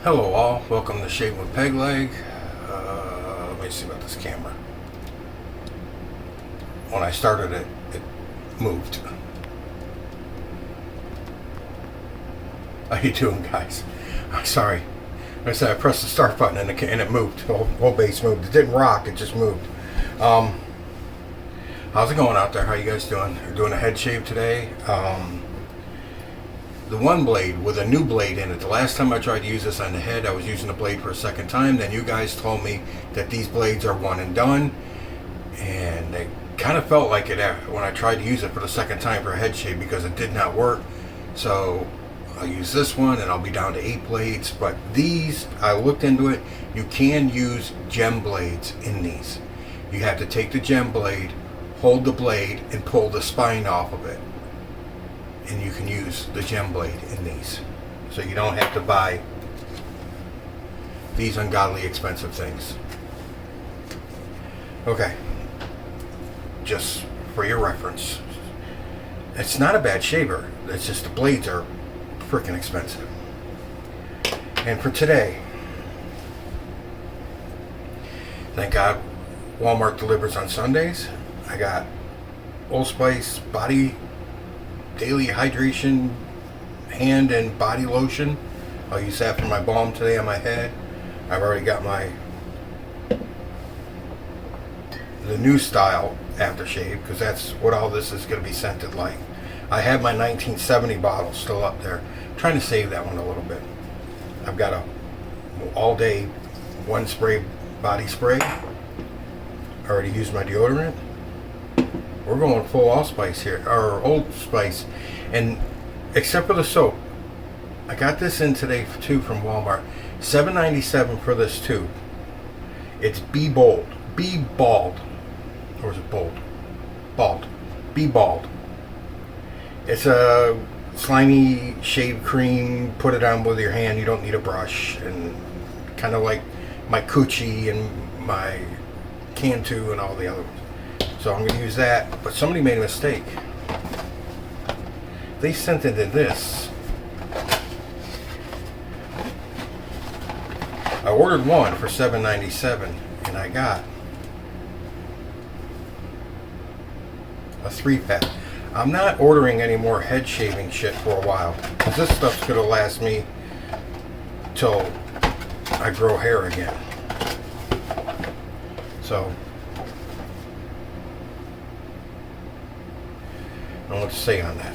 Hello all, welcome to Shave with Peg Leg. Let me see about this camera. When I started it, it moved. How you doing, guys? I'm sorry. I said I pressed the start button and it moved. The whole base moved. It didn't rock, it just moved. How's it going out there? How you guys doing? You're doing a head shave today. The OneBlade with a new blade in it. The last time I tried to use this on the head, I was using the blade for a second time. Then you guys told me that these blades are one and done, and they kind of felt like it when I tried to use it for the second time for a head shave because it did not work. So I'll use this one and I'll be down to 8 blades. But these, I looked into it, you can use gem blades in these. You have to take the gem blade, hold the blade, and pull the spine off of it. And you can use the gem blade in these. So you don't have to buy these ungodly expensive things. Okay. Just for your reference. It's not a bad shaver. It's just the blades are freaking expensive. And for today, thank God Walmart delivers on Sundays. I got Old Spice body daily hydration hand and body lotion. I'll use that for my balm today on my head. I've already got the new style aftershave, because that's what all this is going to be scented like. I have my 1970 bottle still up there. I'm trying to save that one a little bit. I've got a all day one spray body spray. I already used my deodorant. We're going full allspice here, or Old Spice, and except for the soap, I got this in today too from Walmart. $7.97 for this tube. It's BeeBald, or is it bold? Bald, BeeBald. It's a slimy shave cream. Put it on with your hand. You don't need a brush, and kind of like my Coochie and my Cantu and all the other ones. So I'm going to use that, but somebody made a mistake. They sent it in this. I ordered one for $7.97, and I got a 3-pack. I'm not ordering any more head shaving shit for a while, because this stuff's going to last me till I grow hair again. So I don't know what to say on that.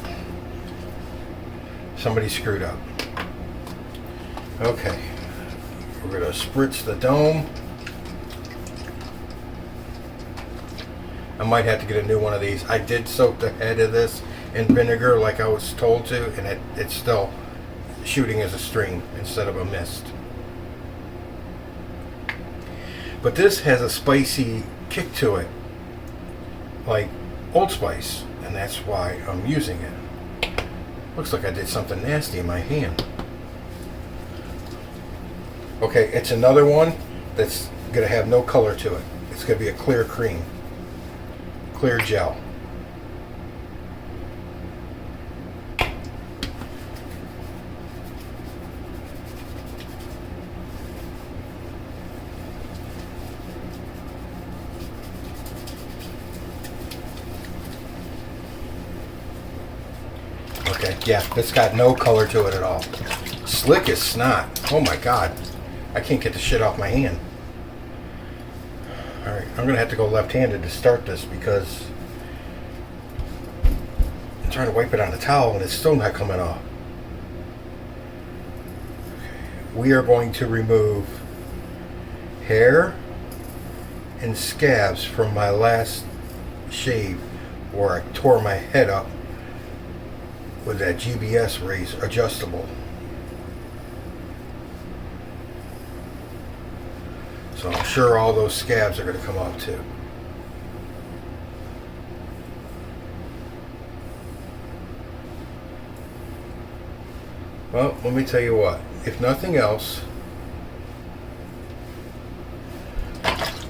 Somebody screwed up. Okay. We're going to spritz the dome. I might have to get a new one of these. I did soak the head of this in vinegar like I was told to, and it's still shooting as a stream instead of a mist. But this has a spicy kick to it, like Old Spice. And that's why I'm using it. Looks like I did something nasty in my hand. Okay, it's another one that's going to have no color to it. It's going to be a clear cream. Clear gel. Okay, yeah, it's got no color to it at all. Slick as snot. Oh my God. I can't get the shit off my hand. Alright, I'm going to have to go left-handed to start this because I'm trying to wipe it on the towel and it's still not coming off. We are going to remove hair and scabs from my last shave where I tore my head up with that GBS razor, adjustable. So I'm sure all those scabs are going to come off too. Well, let me tell you what. If nothing else,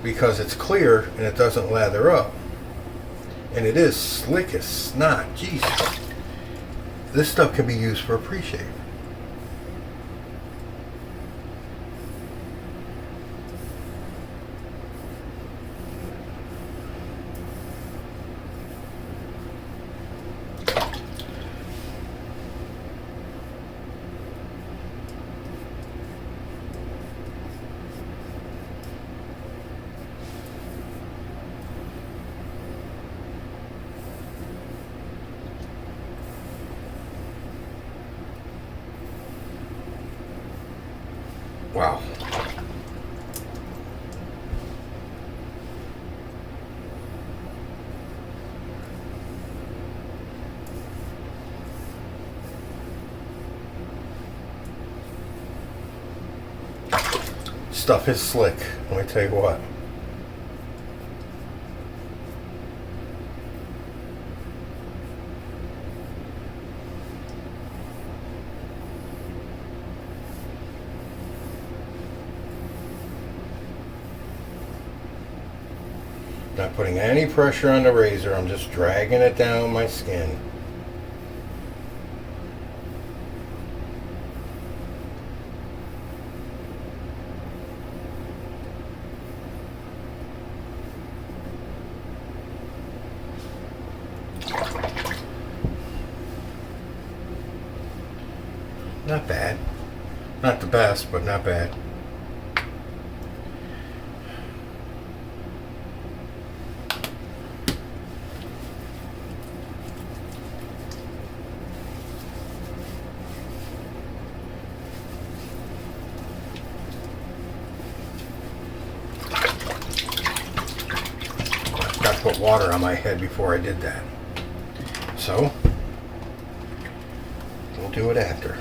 because it's clear and it doesn't lather up, and it is slick as snot, Jesus. This stuff can be used for a pre-shave. Wow. Stuff is slick, let me tell you what. Not putting any pressure on the razor, I'm just dragging it down my skin. Not bad. Not the best, but not bad. Got to put water on my head before I did that. So, we'll do it after.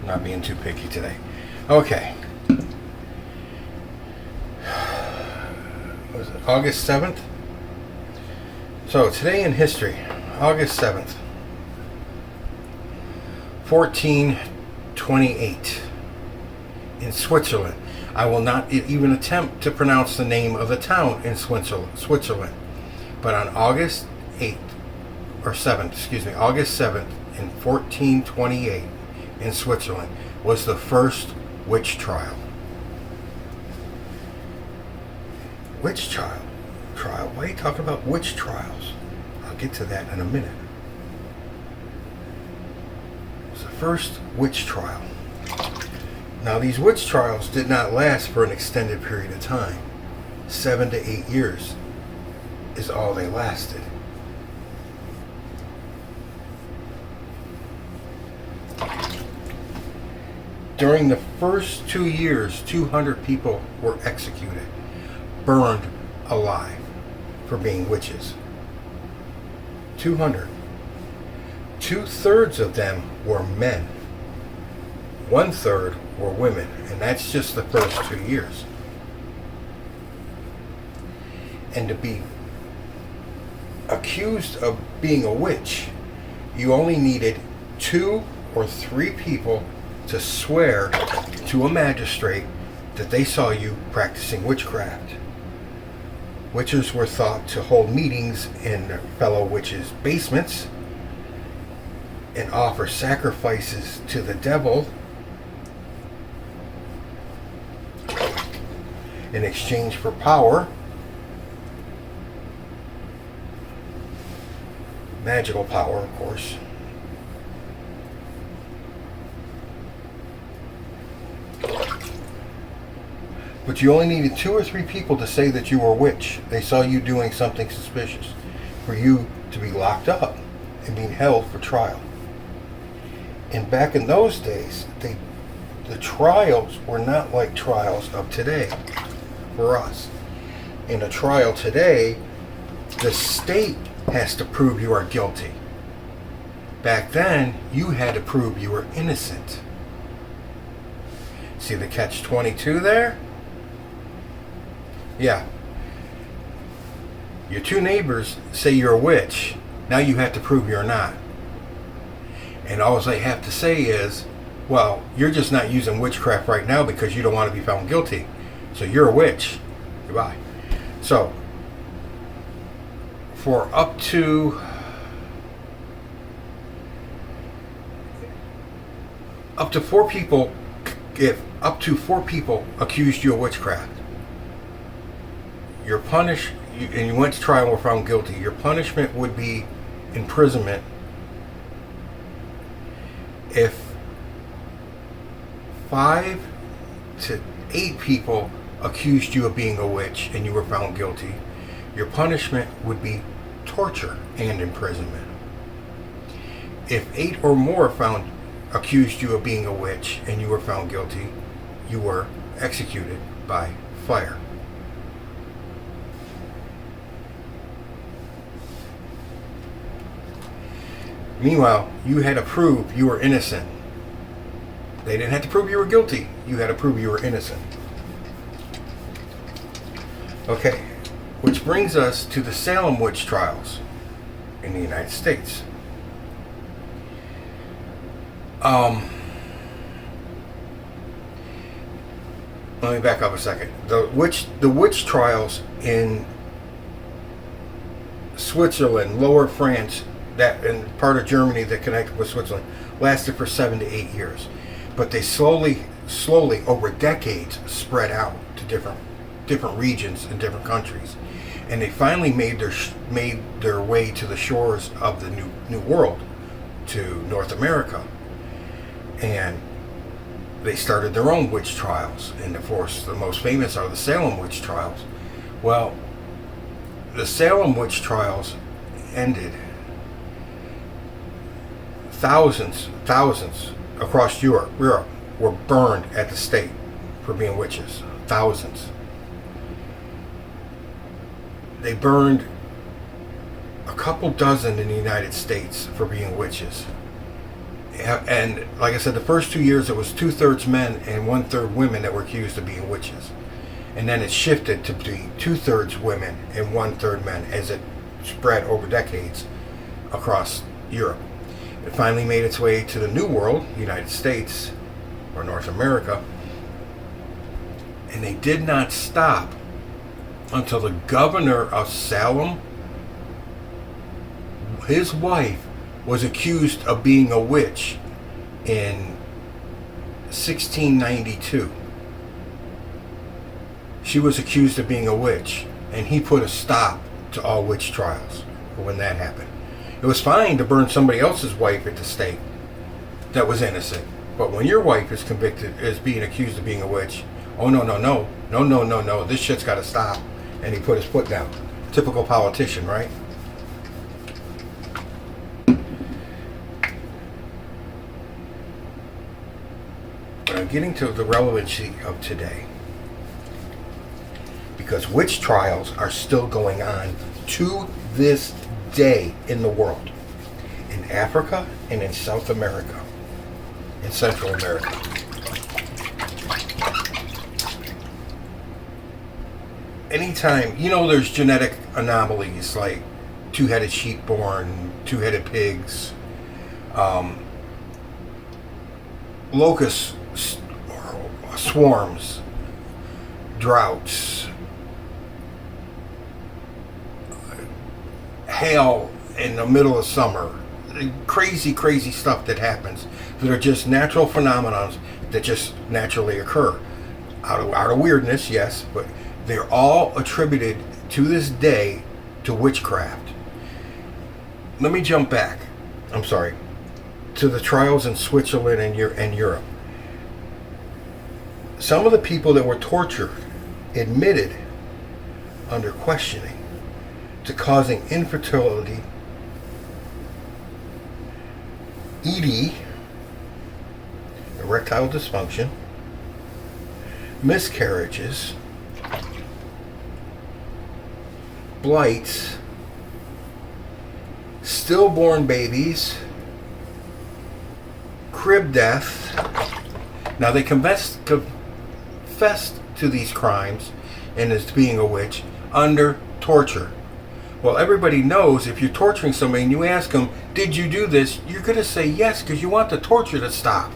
Not being too picky today. Okay. Was it August 7th? So today in history, August 7th, 1428, in Switzerland. I will not even attempt to pronounce the name of the town in Switzerland. But on August 8th, or 7th, excuse me, August 7th in 1428, in Switzerland, was the first witch trial. Witch trial? Why are you talking about witch trials? I'll get to that in a minute. It was the first witch trial. Now, these witch trials did not last for an extended period of time. 7 to 8 years is all they lasted. During the first 2 years, 200 people were executed, burned alive for being witches. 200. 2/3 of them were men. 1/3 were women, and that's just the first 2 years. And to be accused of being a witch, you only needed 2 or 3 people to swear to a magistrate that they saw you practicing witchcraft. Witches were thought to hold meetings in their fellow witches' basements and offer sacrifices to the devil in exchange for power, magical power, of course. But you only needed 2 or 3 people to say that you were a witch. They saw you doing something suspicious for you to be locked up and being held for trial. And back in those days, the trials were not like trials of today for us. In a trial today, the state has to prove you are guilty. Back then, you had to prove you were innocent. See the catch-22 there? Yeah. Your 2 neighbors say you're a witch. Now you have to prove you're not. And all they have to say is, well, you're just not using witchcraft right now because you don't want to be found guilty. So you're a witch. Goodbye. So, for up to up to 4 people, if up to 4 people accused you of witchcraft, you're punished, and you went to trial and were found guilty, your punishment would be imprisonment. If 5 to 8 people accused you of being a witch and you were found guilty, your punishment would be torture and imprisonment. If 8 or more found accused you of being a witch and you were found guilty, you were executed by fire. Meanwhile, you had to prove you were innocent. They didn't have to prove you were guilty. You had to prove you were innocent. Okay, which brings us to the Salem witch trials in the United States. Let me back up a second. The witch trials in Switzerland, Lower France, that and part of Germany that connected with Switzerland, lasted for 7 to 8 years. But they slowly over decades spread out to different regions in different countries, and they finally made their way to the shores of the New World, to North America, and they started their own witch trials. And of course, the most famous are the Salem witch trials. Well, the Salem witch trials ended. Thousands across Europe were burned at the stake for being witches. Thousands. They burned a couple dozen in the United States for being witches. And like I said, the first 2 years it was 2/3 men and 1/3 women that were accused of being witches. And then it shifted to be 2/3 women and 1/3 men as it spread over decades across Europe. It finally made its way to the New World, United States, or North America, and they did not stop until the governor of Salem, his wife, was accused of being a witch in 1692. She was accused of being a witch, and he put a stop to all witch trials when that happened. It was fine to burn somebody else's wife at the stake that was innocent, but when your wife is convicted as being accused of being a witch, oh no, this shit's got to stop. And he put his foot down. Typical politician, right? But I'm getting to the relevancy of today, because witch trials are still going on to this day in the world, in Africa and in South America, in Central America. Anytime, there's genetic anomalies like two-headed sheep born, two-headed pigs, locust swarms, droughts, hail in the middle of summer, crazy stuff that happens that are just natural phenomena that just naturally occur out of weirdness, yes, but they're all attributed to this day to witchcraft. Let me jump back, to the trials in Switzerland and Europe. Some of the people that were tortured admitted under questioning to causing infertility, ED, erectile dysfunction, miscarriages, blights, stillborn babies, crib death. Now they confessed to these crimes and as being a witch under torture. Well, everybody knows if you're torturing somebody and you ask them, did you do this? You're going to say yes, because you want the torture to stop.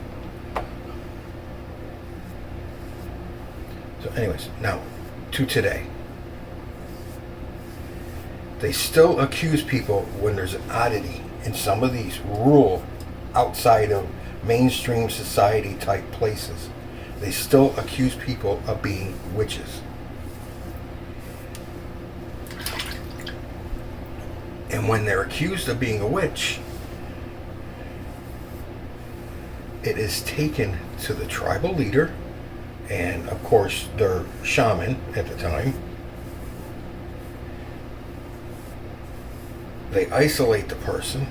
So anyways, now to today. They still accuse people when there's an oddity in some of these rural, outside of mainstream society type places. They still accuse people of being witches. And when they're accused of being a witch, it is taken to the tribal leader and, of course, their shaman at the time. They isolate the person.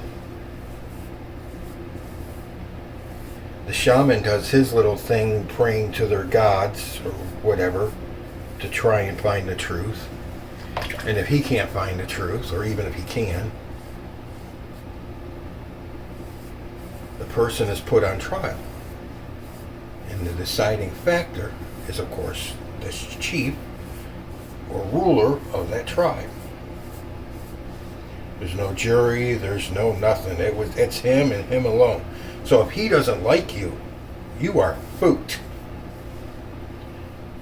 The shaman does his little thing praying to their gods or whatever to try and find the truth. And if he can't find the truth, or even if he can, the person is put on trial. And the deciding factor is, of course, the chief or ruler of that tribe. There's no jury, there's no nothing. It's him and him alone. So if he doesn't like you, you are foot.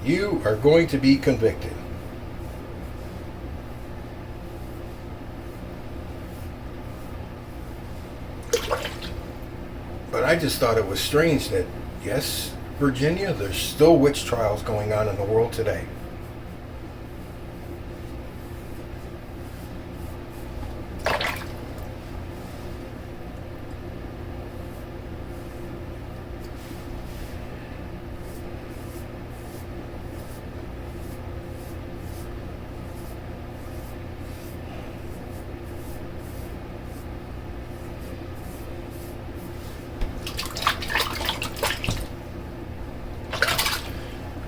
You are going to be convicted. But I just thought it was strange that, yes, Virginia, there's still witch trials going on in the world today.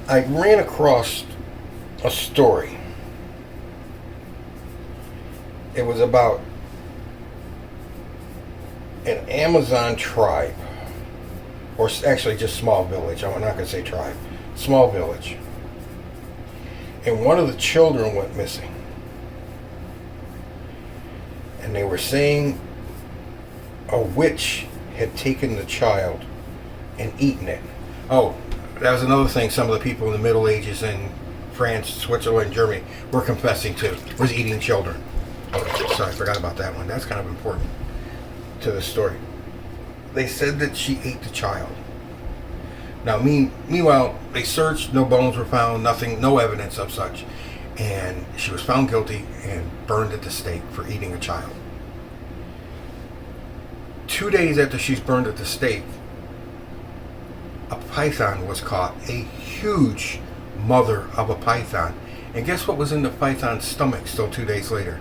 I ran across a story. It was about an Amazon tribe, or actually just small village. I'm not going to say tribe. Small village. And one of the children went missing. And they were saying a witch had taken the child and eaten it. Oh, that was another thing some of the people in the Middle Ages in France, Switzerland, Germany were confessing to, was eating children. Oh, sorry, I forgot about that one. That's kind of important to the story. They said that she ate the child. Now, meanwhile, they searched, no bones were found, nothing, no evidence of such. And she was found guilty and burned at the stake for eating a child. 2 days after she's burned at the stake, a python was caught, a huge mother of a python. And guess what was in the python's stomach still 2 days later?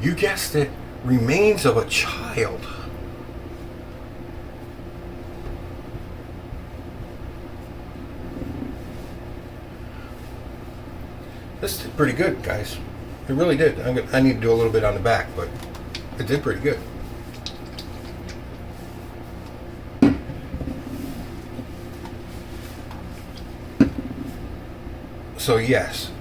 You guessed it, remains of a child. This did pretty good, guys. It really did. I need to do a little bit on the back, but it did pretty good. So yes,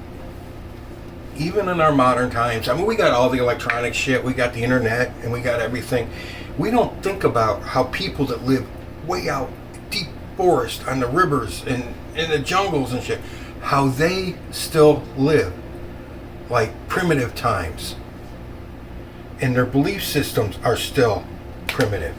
even in our modern times, I mean, we got all the electronic shit, we got the internet, and we got everything. We don't think about how people that live way out deep forest on the rivers and in the jungles and shit, how they still live like primitive times. And their belief systems are still primitive.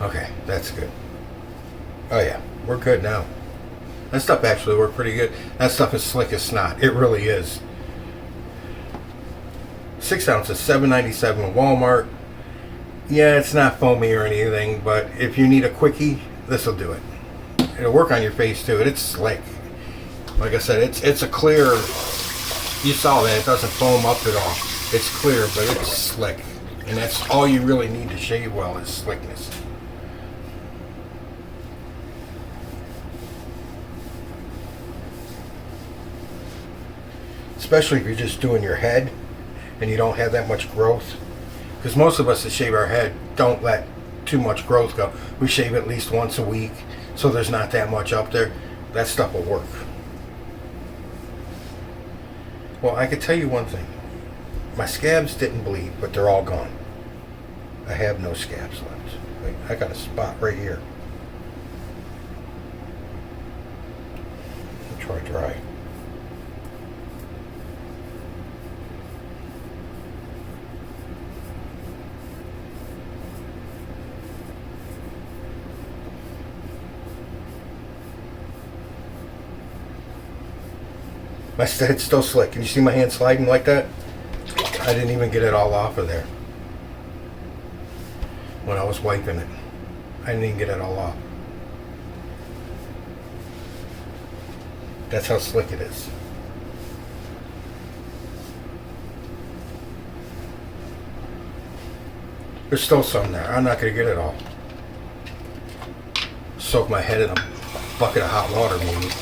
Okay, that's good. Oh yeah, we're good now. That stuff actually worked pretty good. That stuff is slick as snot. It really is. 6 ounces, $7.97 at Walmart. Yeah, it's not foamy or anything, but if you need a quickie, this will do it. It'll work on your face too. It's slick. Like I said, it's a clear. You saw that it doesn't foam up at all. It's clear, but it's slick, and that's all you really need to shave well is slickness. Especially if you're just doing your head and you don't have that much growth. Because most of us that shave our head don't let too much growth go. We shave at least once a week, so there's not that much up there. That stuff will work. Well, I could tell you one thing. My scabs didn't bleed, but they're all gone. I have no scabs left. Wait, I got a spot right here. I'll try dry. My head's still slick. Can you see my hand sliding like that? I didn't even get it all off of there when I was wiping it. I didn't even get it all off. That's how slick it is. There's still some there. I'm not going to get it all. Soak my head in a bucket of hot water maybe.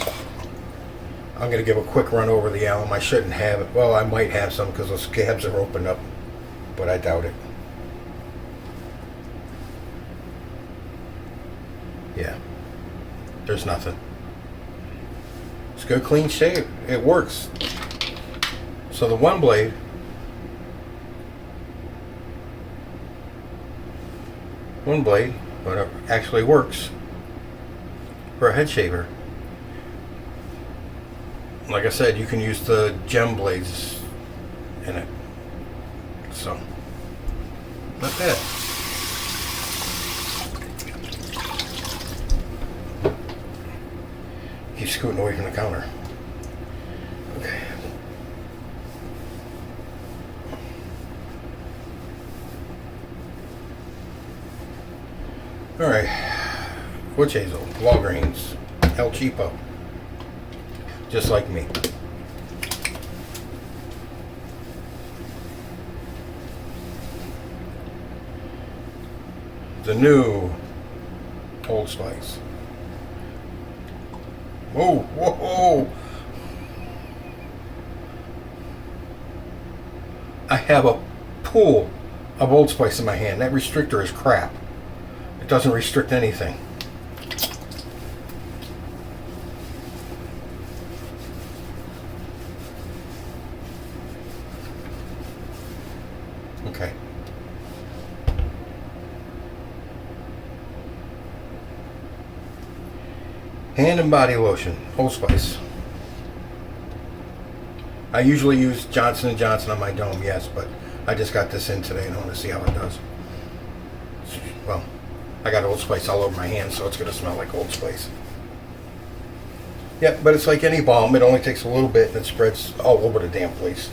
I'm going to give a quick run over the alum. I shouldn't have it. Well, I might have some because those scabs are opened up, but I doubt it. Yeah, there's nothing. It's a good clean shave. It works. So the OneBlade, but it actually works for a head shaver. Like I said, you can use the gem blades in it. So, not bad. Keep scooting away from the counter. Okay. Alright. Witch Hazel. Walgreens. El Cheapo. Just like me. The new Old Spice. Whoa, whoa, whoa. I have a pool of Old Spice in my hand. That restrictor is crap. It doesn't restrict anything. Okay. Hand and body lotion, Old Spice. I usually use Johnson & Johnson on my dome, yes, but I just got this in today and I want to see how it does. Well, I got Old Spice all over my hands, so it's going to smell like Old Spice. Yeah, but it's like any balm. It only takes a little bit and it spreads all over the damn place.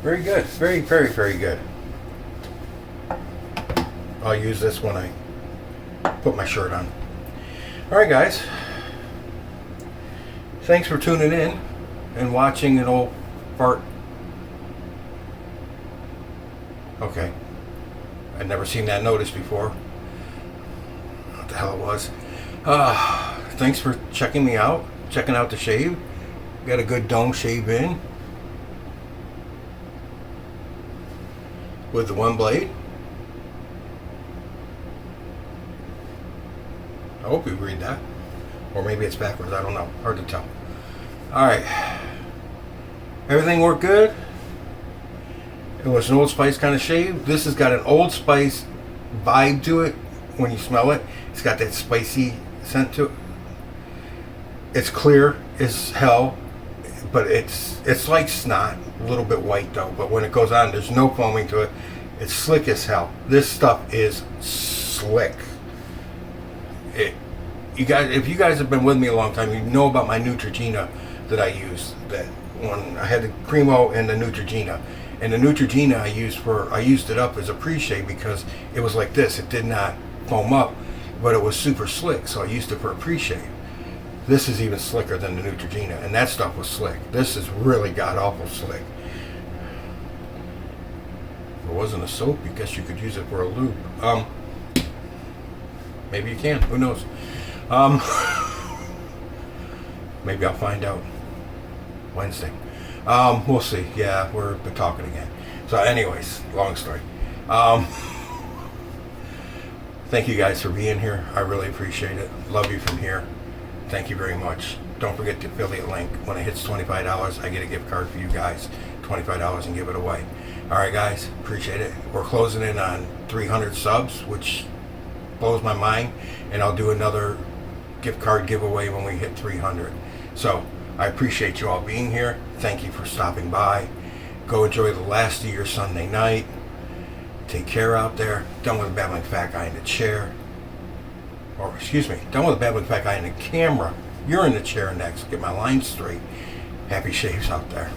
Very good. Very, very, very good. I'll use this when I put my shirt on. Alright guys. Thanks for tuning in and watching an old fart. Okay. I'd never seen that notice before. What the hell it was. Thanks for checking me out. Checking out the shave. Got a good dome shave in. With the OneBlade. I hope you read that. Or maybe it's backwards, I don't know. Hard to tell. Alright. Everything worked good. It was an Old Spice kind of shave. This has got an Old Spice vibe to it when you smell it. It's got that spicy scent to it. It's clear as hell, but it's like snot. A little bit white though, but when it goes on, there's no foaming to it. It's slick as hell. This stuff is slick. You guys, if you guys have been with me a long time, you know about my Neutrogena that I use. That one, I had the Cremo and the Neutrogena, and the Neutrogena I used it up as a pre-shave because it was like this. It did not foam up, but it was super slick, so I used it for a pre-shave. This is even slicker than the Neutrogena, and that stuff was slick. This is really god-awful slick. If it wasn't a soap, I guess you could use it for a lube. Maybe you can. Who knows? Maybe I'll find out Wednesday. We'll see. Yeah, we're talking again. So, anyways, long story. Um, thank you guys for being here. I really appreciate it. Love you from here. Thank you very much. Don't forget the affiliate link. When it hits $25, I get a gift card for you guys. $25 and give it away. All right, guys. Appreciate it. We're closing in on 300 subs, which blows my mind. And I'll do another gift card giveaway when we hit 300. So, I appreciate you all being here. Thank you for stopping by. Go enjoy the last of your Sunday night. Take care out there. Done with the babbling fat guy in the chair. Or, excuse me, done with the babbling fat guy in the camera. You're in the chair next. Get my lines straight. Happy shaves out there.